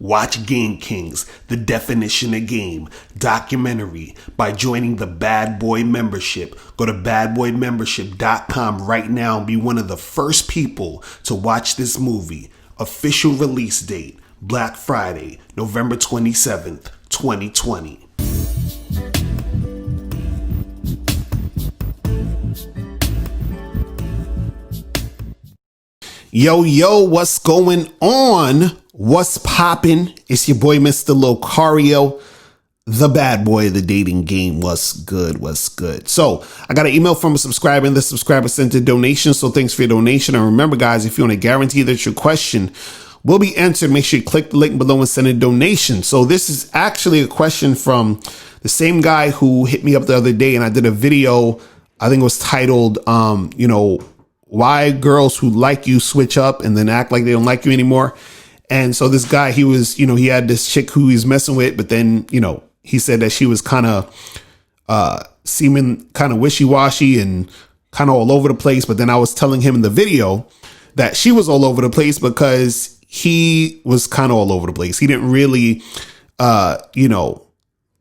Watch Game Kings, The Definition of Game, documentary by joining the Bad Boy membership. Go to badboymembership.com right now and be one of the first people to watch this movie. Official release date, Black Friday, November 27th, 2020. Yo, what's going on? What's poppin'? It's your boy, Mr. Locario, the bad boy of the dating game. What's good? So I got an email from a subscriber, and the subscriber sent a donation. So thanks for your donation. And remember, guys, if you want to guarantee that your question will be answered, make sure you click the link below and send a donation. So this is actually a question from the same guy who hit me up the other day, and I did a video. I think it was titled, why girls who like you switch up and then act like they don't like you anymore. And so this guy, he had this chick who he's messing with, but then, he said that she was kind of seeming kind of wishy-washy and kind of all over the place. But then I was telling him in the video that she was all over the place because he was kind of all over the place. He didn't really,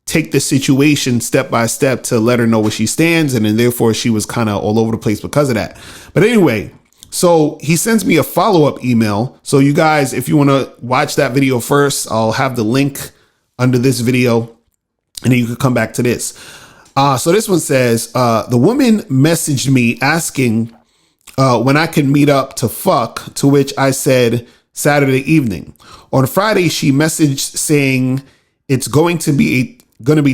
take the situation step by step to let her know where she stands. And then therefore she was kind of all over the place because of that. But anyway, so he sends me a follow-up email. So you guys, if you want to watch that video first, I'll have the link under this video and then you can come back to this. So this one says, the woman messaged me asking when I can meet up to fuck, to which I said Saturday evening. On Friday, she messaged saying it's going to be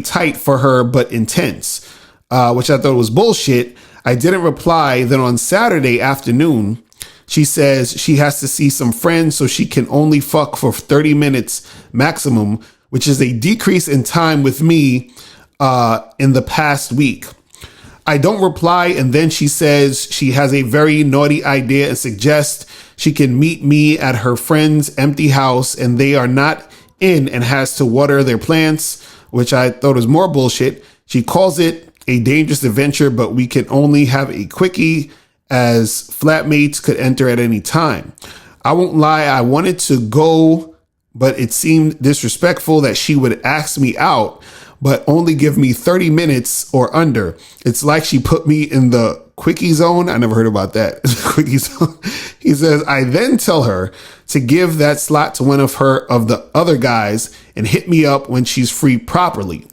tight for her, but intense, which I thought was bullshit. I didn't reply. Then on Saturday afternoon, she says she has to see some friends, so she can only fuck for 30 minutes maximum, which is a decrease in time with me in the past week. I don't reply. And then she says she has a very naughty idea and suggests she can meet me at her friend's empty house and they are not in and has to water their plants, which I thought was more bullshit. She calls it a dangerous adventure, but we can only have a quickie as flatmates could enter at any time. I won't lie, I wanted to go, but it seemed disrespectful that she would ask me out, but only give me 30 minutes or under. It's like she put me in the quickie zone. I never heard about that. Quickie zone. He says, I then tell her to give that slot to one of the other guys and hit me up when she's free properly,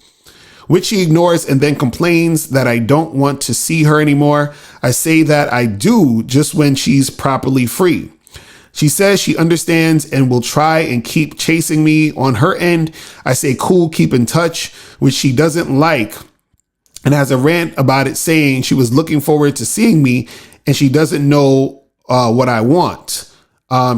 which she ignores and then complains that I don't want to see her anymore. I say that I do just when she's properly free. She says she understands and will try and keep chasing me on her end. I say, cool, keep in touch, which she doesn't like, and has a rant about it saying she was looking forward to seeing me and she doesn't know what I want.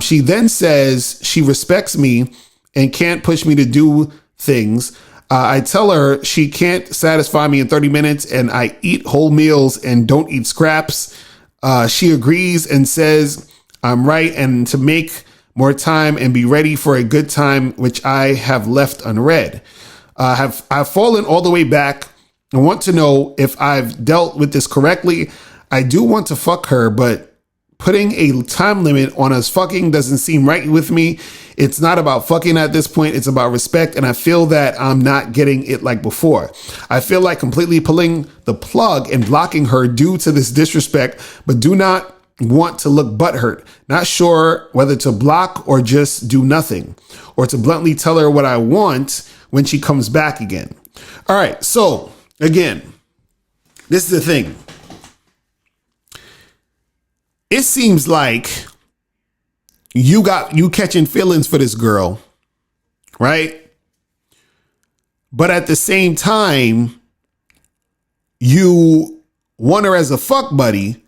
She then says she respects me and can't push me to do things. I tell her she can't satisfy me in 30 minutes and I eat whole meals and don't eat scraps. She agrees and says I'm right and to make more time and be ready for a good time, which I have left unread. I've fallen all the way back and want to know if I've dealt with this correctly. I do want to fuck her, but putting a time limit on us fucking doesn't seem right with me. It's not about fucking at this point. It's about respect. And I feel that I'm not getting it like before. I feel like completely pulling the plug and blocking her due to this disrespect, but do not want to look butthurt. Not sure whether to block or just do nothing, or to bluntly tell her what I want when she comes back again. All right. So again, this is the thing. It seems like you catching feelings for this girl, right? But at the same time, you want her as a fuck buddy,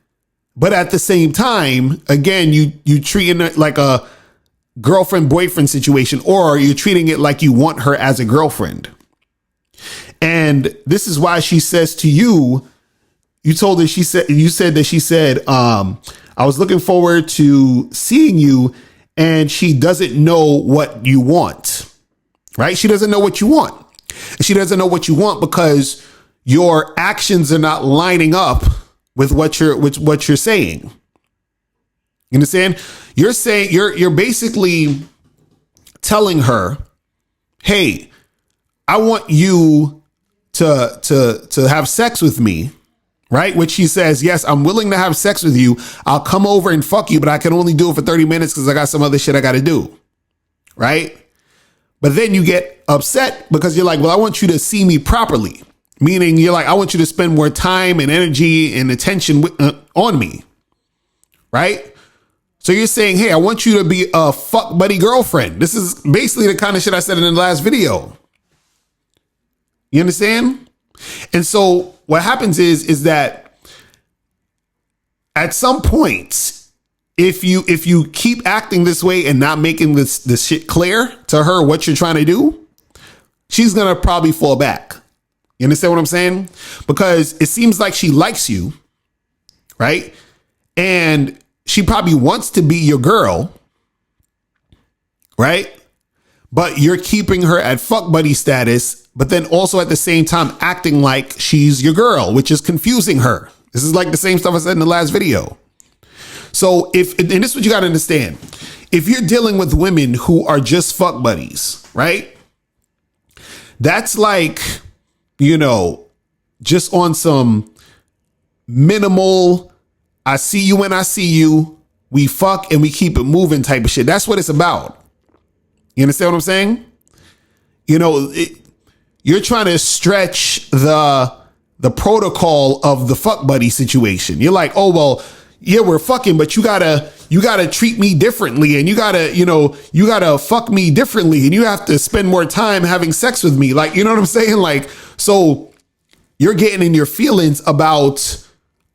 but at the same time, again, you treating it like a girlfriend boyfriend situation, or you're treating it like you want her as a girlfriend. And this is why she says to you, you said that she said, I was looking forward to seeing you, and she doesn't know what you want, right? She doesn't know what you want. And she doesn't know what you want because your actions are not lining up with what you're saying. You understand? You're saying you're basically telling her, hey, I want you to have sex with me, right? Which she says, yes, I'm willing to have sex with you. I'll come over and fuck you, but I can only do it for 30 minutes because I got some other shit I got to do, right? But then you get upset because you're like, well, I want you to see me properly. Meaning you're like, I want you to spend more time and energy and attention on me, right? So you're saying, hey, I want you to be a fuck buddy girlfriend. This is basically the kind of shit I said in the last video. You understand? And so what happens is that at some point, if you keep acting this way and not making this shit clear to her what you're trying to do, she's gonna probably fall back. You understand what I'm saying? Because it seems like she likes you, right? And she probably wants to be your girl, right? But you're keeping her at fuck buddy status, but then also at the same time acting like she's your girl, which is confusing her. This is like the same stuff I said in the last video. So and this is what you got to understand. If you're dealing with women who are just fuck buddies, right? That's like, just on some minimal, I see you when I see you, we fuck and we keep it moving type of shit. That's what it's about. You understand what I'm saying? You're trying to stretch the protocol of the fuck buddy situation. You're like, oh, well, yeah, we're fucking, but you gotta treat me differently, and you gotta fuck me differently, and you have to spend more time having sex with me. Like, you know what I'm saying? Like, so you're getting in your feelings about,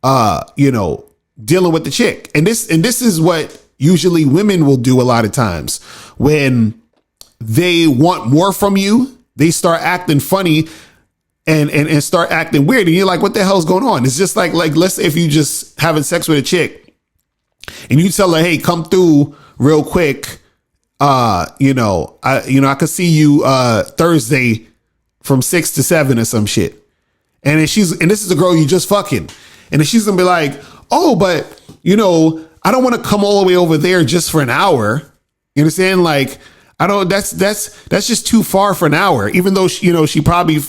dealing with the chick. And this is what usually women will do a lot of times when they want more from you. They start acting funny and start acting weird. And you're like, what the hell's going on? It's just like, let's say if you just having sex with a chick and you tell her, hey, come through real quick. I could see you Thursday from 6 to 7 or some shit. And this is a girl you just fucking. And then she's gonna be like, oh, but I don't want to come all the way over there just for an hour. You understand? Like, that's just too far for an hour, even though she probably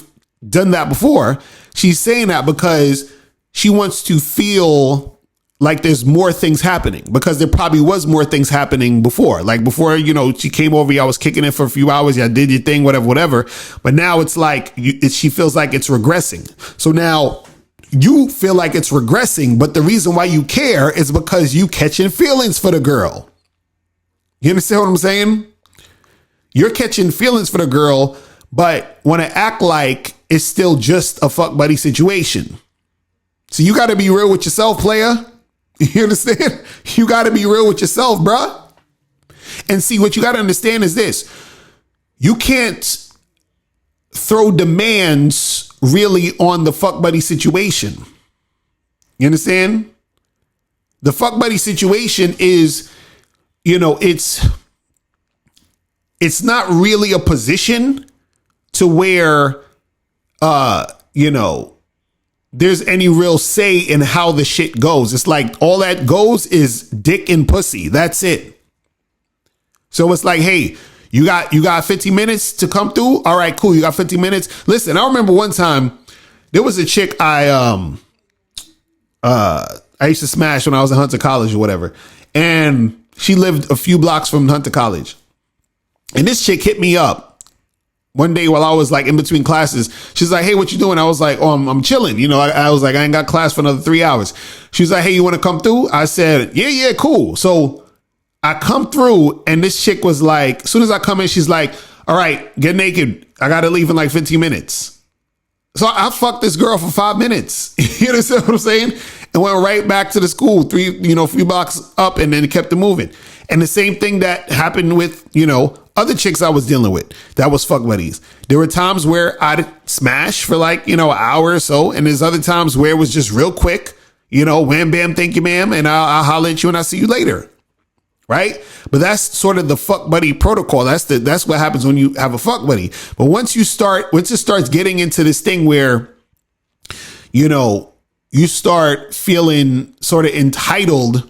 done that before. She's saying that because she wants to feel like there's more things happening, because there probably was more things happening before. Like before, she came over, y'all was kicking it for a few hours, y'all did your thing, whatever. But now it's like she feels like it's regressing. So now you feel like it's regressing, but the reason why you care is because you catching feelings for the girl. You understand what I'm saying? You're catching feelings for the girl, but want to act like it's still just a fuck buddy situation. So you got to be real with yourself, player. You understand? You got to be real with yourself, bruh. And see, what you got to understand is this. You can't throw demands really on the fuck buddy situation. You understand? The fuck buddy situation is, it's not really a position to where, there's any real say in how the shit goes. It's like all that goes is dick and pussy. That's it. So it's like, hey, you got 15 minutes to come through. All right, cool. You got 15 minutes. Listen, I remember one time there was a chick I used to smash when I was in Hunter College or whatever. And she lived a few blocks from Hunter College. And this chick hit me up one day while I was like in between classes. She's like, hey, what you doing? I was like, oh, I'm chilling. I was like, I ain't got class for another 3 hours. She was like, hey, you want to come through? I said, yeah, cool. So I come through and this chick was like, as soon as I come in, she's like, all right, get naked. I got to leave in like 15 minutes. So I fucked this girl for 5 minutes. You understand what I'm saying? And went right back to the school, a few blocks up, and then kept it moving. And the same thing that happened with, other chicks I was dealing with that was fuck buddies. There were times where I'd smash for like, an hour or so. And there's other times where it was just real quick, wham, bam, thank you, ma'am. And I'll holler at you and I'll see you later. Right. But that's sort of the fuck buddy protocol. That's what happens when you have a fuck buddy. But once it starts getting into this thing where, you start feeling sort of entitled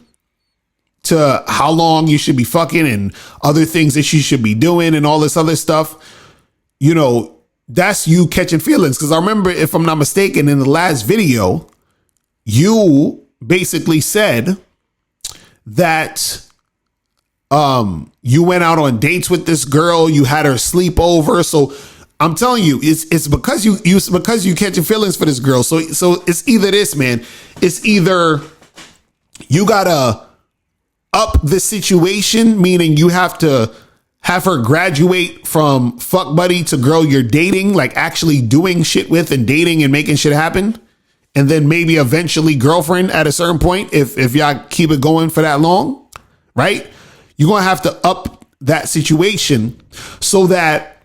to how long you should be fucking and other things that you should be doing and all this other stuff, you know, that's you catching feelings. Because I remember, if I'm not mistaken, in the last video, you basically said that you went out on dates with this girl, you had her sleep over. So I'm telling you, it's because you catching feelings for this girl. So it's either this, man. It's either you gotta up the situation, meaning you have to have her graduate from fuck buddy to girl you're dating, like actually doing shit with and dating and making shit happen. And then maybe eventually girlfriend at a certain point, if y'all keep it going for that long, right? You're going to have to up that situation so that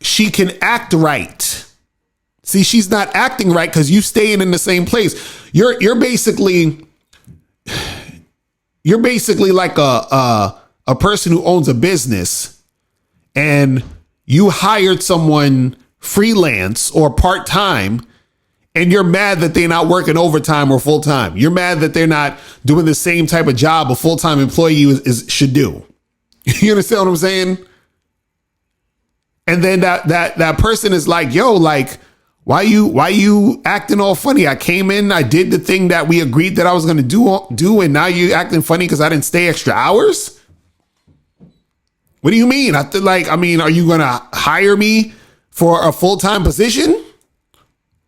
she can act right. See, she's not acting right because you staying in the same place. You're basically like a person who owns a business and you hired someone freelance or part-time and you're mad that they're not working overtime or full-time. You're mad that they're not doing the same type of job a full-time employee should do. You understand what I'm saying? And then that person is like, yo, like, why you acting all funny? I came in, I did the thing that we agreed that I was going to do, and now you acting funny because I didn't stay extra hours? What do you mean? Are you going to hire me for a full-time position?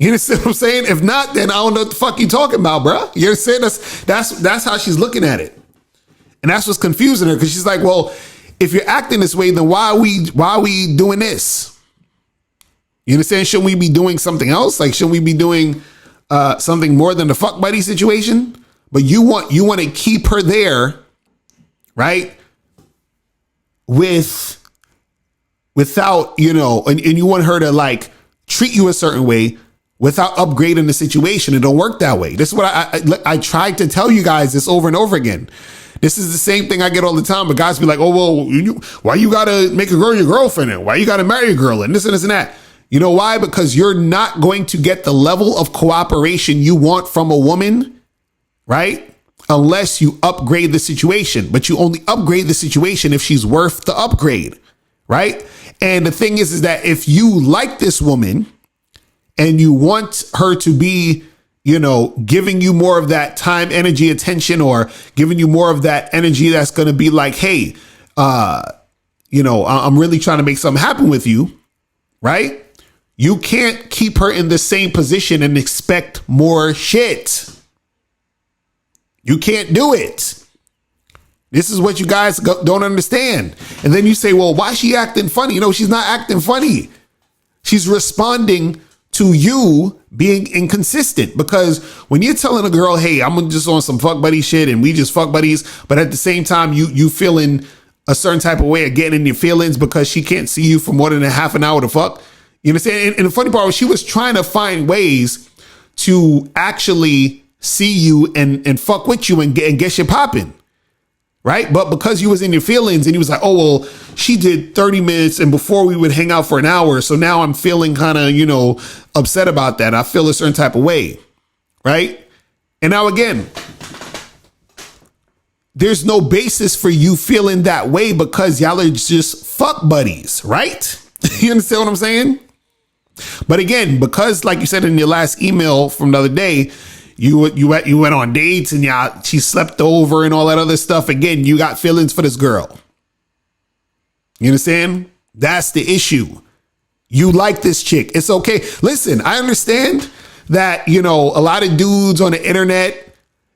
You understand what I'm saying? If not, then I don't know what the fuck you talking about, bro. You understand? That's how she's looking at it. And that's what's confusing her, because she's like, well, if you're acting this way, then why are we doing this? You understand? Shouldn't we be doing something else? Like, shouldn't we be doing something more than the fuck buddy situation? But you want to keep her there, right? Without, you know, and you want her to like treat you a certain way without upgrading the situation. It don't work that way. This is what I tried to tell you guys this over and over again. This is the same thing I get all the time. But guys be like, oh, well, why you got to make a girl your girlfriend? And why you got to marry a girl? And this and this and that. You know why? Because you're not going to get the level of cooperation you want from a woman, right? Unless you upgrade the situation. But you only upgrade the situation if she's worth the upgrade, right? And the thing is that if you like this woman and you want her to be, you know, giving you more of that time, energy, attention, or giving you more of that energy that's going to be like, hey, you know, I'm really trying to make something happen with you, right? You can't keep her in the same position and expect more shit. You can't do it. This is what you guys don't understand. And then you say, well, why is she acting funny? You know, she's not acting funny. She's responding to you being inconsistent, because when you're telling a girl, hey, I'm just on some fuck buddy shit and we just fuck buddies, but at the same time, you feeling a certain type of way of getting in your feelings because she can't see you for more than a half an hour to fuck. You understand? And the funny part was she was trying to find ways to actually see you and fuck with you and get shit popping. Right. But because you was in your feelings and you was like, oh, well, she did 30 minutes and before we would hang out for an hour. So now I'm feeling kind of, you know, upset about that. I feel a certain type of way. Right. And now, again, there's no basis for you feeling that way because y'all are just fuck buddies. Right. You understand what I'm saying? But again, because like you said in your last email from the other day, you went on dates and she slept over and all that other stuff. Again, you got feelings for this girl. You understand? That's the issue. You like this chick. It's okay. Listen, I understand that, you know, a lot of dudes on the internet,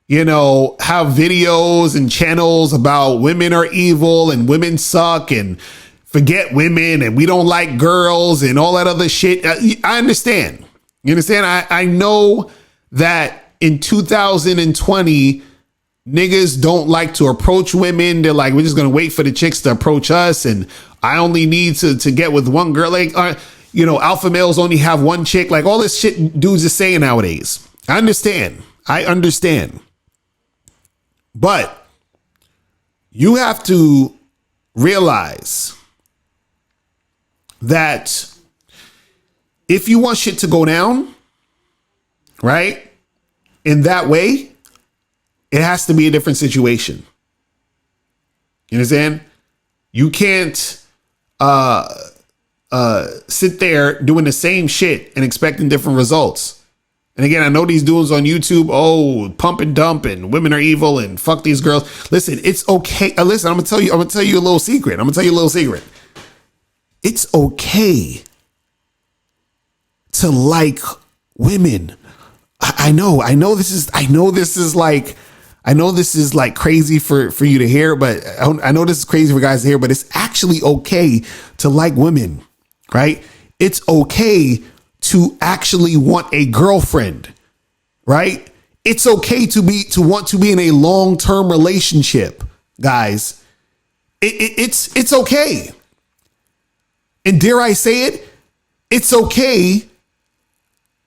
you know, have videos and channels about women are evil and women suck and forget women and we don't like girls and all that other shit. I understand. You understand? I know that in 2020, niggas don't like to approach women. They're like, we're just going to wait for the chicks to approach us. And I only need to get with one girl. Like, you know, alpha males only have one chick. Like all this shit dudes are saying nowadays. I understand. But you have to realize that if you want shit to go down, right, in that way, it has to be a different situation. You understand? You can't sit there doing the same shit and expecting different results. And again, I know these dudes on YouTube, pump and dump and women are evil and fuck these girls. Listen, it's okay. Listen, I'm gonna tell you a little secret. It's okay to like women. I know this is like crazy for you to hear, but I know this is crazy for guys to hear, but it's actually okay to like women, right? It's okay to actually want a girlfriend, right? It's okay to want to be in a long-term relationship, guys. It's okay. And dare I say it, it's okay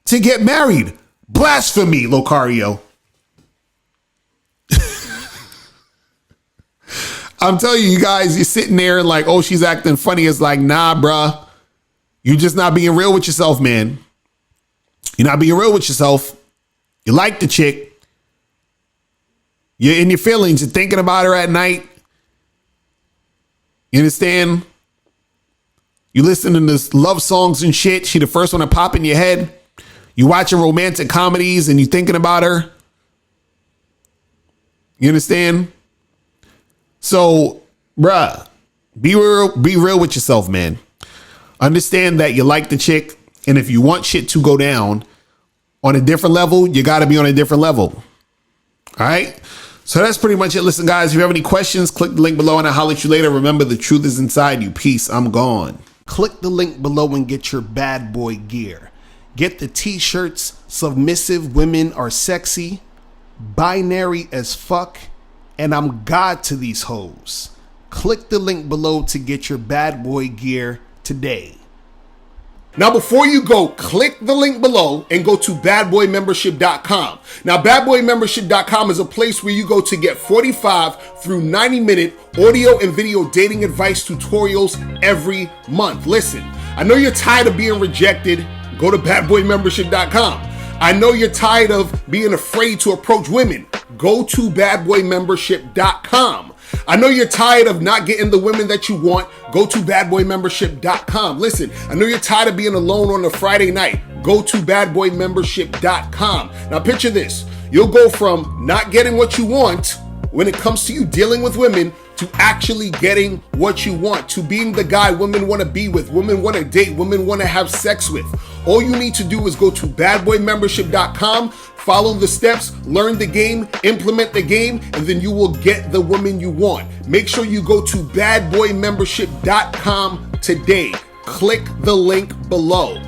to get married. Blasphemy, Locario. I'm telling you guys, you're sitting there like, oh, she's acting funny. It's like, nah, bruh. You're just not being real with yourself, man. You're not being real with yourself. You like the chick. You're in your feelings. You're thinking about her at night. You understand? You listening to love songs and shit. She the first one to pop in your head. You watching romantic comedies and you thinking about her. You understand? So, bruh, be real with yourself, man. Understand that you like the chick, and if you want shit to go down on a different level, you got to be on a different level. All right? So that's pretty much it. Listen, guys, if you have any questions, click the link below and I'll holler at you later. Remember, the truth is inside you. Peace. I'm gone. Click the link below and get your bad boy gear. Get the t-shirts, Submissive Women Are Sexy, Binary as Fuck, and I'm God to these hoes. Click the link below to get your bad boy gear today. Now, before you go, click the link below and go to badboymembership.com. Now, badboymembership.com is a place where you go to get 45 through 90-minute audio and video dating advice tutorials every month. Listen, I know you're tired of being rejected. Go to badboymembership.com. I know you're tired of being afraid to approach women. Go to badboymembership.com. I know you're tired of not getting the women that you want. Go to badboymembership.com. Listen, I know you're tired of being alone on a Friday night. Go to badboymembership.com. Now picture this. You'll go from not getting what you want when it comes to you dealing with women to actually getting what you want, to being the guy women want to be with, women want to date, women want to have sex with. All you need to do is go to badboymembership.com, follow the steps, learn the game, implement the game, and then you will get the woman you want. Make sure you go to badboymembership.com today. Click the link below.